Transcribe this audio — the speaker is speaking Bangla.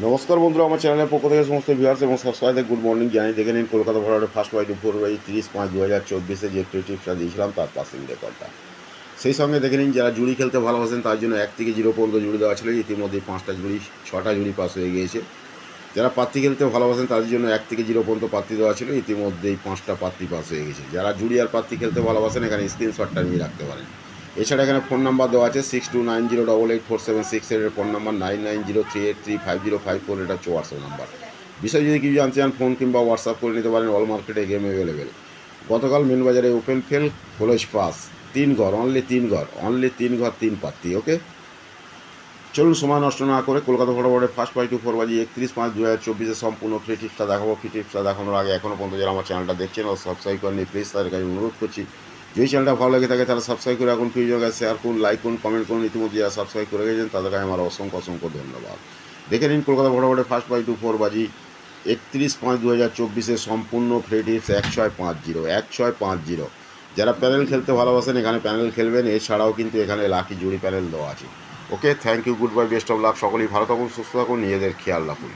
নমস্কার বন্ধুরা, আমার চ্যানেলের পক্ষ থেকে সমস্ত ভিউয়ার্স এবং সাবস্ক্রাইবারদের গুড মর্নিং জানিয়ে দেখে নিন কলকাতা ভরাটের ফার্স্ট বাই 30/5/2024 যে প্রেডিকশনটা দিয়েছিলাম তার পাসিং রেকর্ডটা। সেই সঙ্গে দেখে নিন যারা জুড়ি খেলতে ভালোবাসেন তার জন্য 1 থেকে 0 পর্যন্ত জুড়ি দেওয়া ছিল, ইতিমধ্যেই 5টা জুড়ি 6টা জুড়ি পাস হয়ে গিয়েছে। যারা পাত্তি খেলতে ভালোবাসেন তাদের জন্য 1 থেকে 0 পর্যন্ত পাত্তি দেওয়া ছিল, ইতিমধ্যেই 5টা পাত্তি পাস হয়ে গেছে। যারা জুড়ি আর পাত্তি খেলতে ভালোবাসেন এখানে স্ক্রিনশটটা নিয়ে রাখতে পারেন। এছাড়া এখানে ফোন নাম্বার দেওয়া আছে 6290884768 এর ফোন নাম্বার, 9903835054 এটা হচ্ছে হোয়াটসঅ্যাপ নাম্বার। বিষয় যদি কিছু জানতে চান ফোন কিংবা হোয়াটসঅ্যাপ করে নিতে পারেন। অল মার্কেটে গেম অ্যাভেলেবেল। গতকাল মেন বাজারে ওপেন ফেল কলেজ পাস 3 ঘর, অনলি 3 ঘর 3 পাত্তি। ওকে, চলুন সময় নষ্ট না করে কলকাতা ফটোফটের ফার্স্ট বাই 31/5/2024 সম্পূর্ণ ফ্রি টিপসটা দেখাবো। ফ্রি টিপসটা দেখানোর আগে এখনও পর্যন্ত যারা আমার চ্যানেলটা দেখছেন ও সাবস্ক্রাইব করেনি প্লিজ তাদের কাছে অনুরোধ করছি, যদি চ্যানেলটা ভালো লেগে থাকে তাহলে সাবস্ক্রাইব করে এখন প্লিজ জায়গায় শেয়ার করুন, লাইক করুন, কমেন্ট করুন। ইতিমধ্যে যারা সাবস্ক্রাইব করে গেছেন তাদের কাছে আমার অসংখ্য ধন্যবাদ। দেখে নিন কলকাতা ফটোফটের ফার্স্ট বাই 31/5/2024 সম্পূর্ণ ফ্রি টিপস 1650। যারা প্যানেল খেলতে ভালোবাসেন এখানে প্যানেল খেলবেন, এছাড়াও কিন্তু এখানে লাকি জুড়ি প্যানেল দেওয়া আছে। Okay, thank you, goodbye, best of luck. সকলেই ভালো থাকুন, সুস্থ থাকুন, নিজেদের খেয়াল রাখুন।